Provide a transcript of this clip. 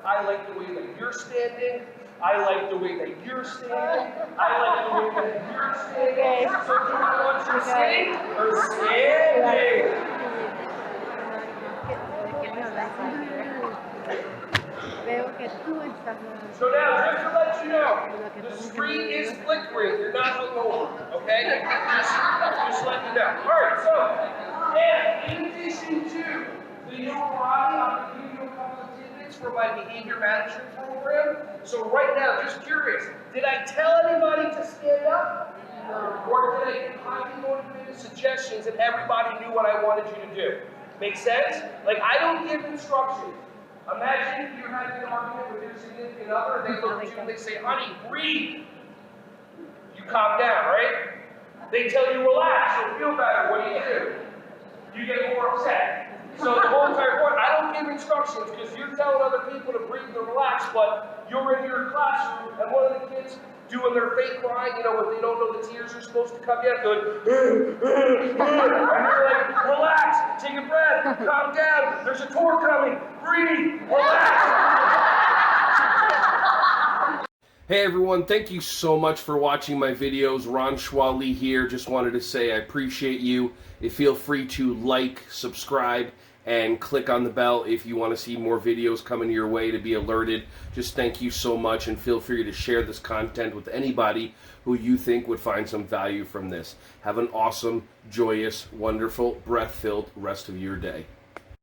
I like the way that you're standing. I like the way that you're standing. I like the way that you're standing. So do I want you sitting or standing? So now, just to let you know, the screen is flickering. You're not hungover, okay? Just let you know. All right, so, and in addition to the karate, I'm going to give you a couple of tidbits for my behavior management program. So right now, just curious, did I tell anybody to stand up? Or did I give highly motivated suggestions and everybody knew what I wanted you to do? Make sense? Like, I don't give instructions. Imagine if you're having an argument with your significant other and they look at you and they say, honey, breathe. You calm down, right? They tell you relax, you'll feel better. What do? You get more upset. So the whole entire point, I don't give instructions because you're telling other people to breathe and relax, but you're in your classroom and one of the kids doing their fake crying, you know, when they don't know the tears are supposed to come yet, going, and you're like, relax, take a breath, calm down, there's a tour coming, breathe, relax. Hey everyone, thank you so much for watching my videos. Ron Schwally here. Just wanted to say I appreciate you. Feel free to like, subscribe, and click on the bell if you want to see more videos coming your way to be alerted. Just thank you so much, and feel free to share this content with anybody who you think would find some value from this. Have an awesome, joyous, wonderful, breath-filled rest of your day.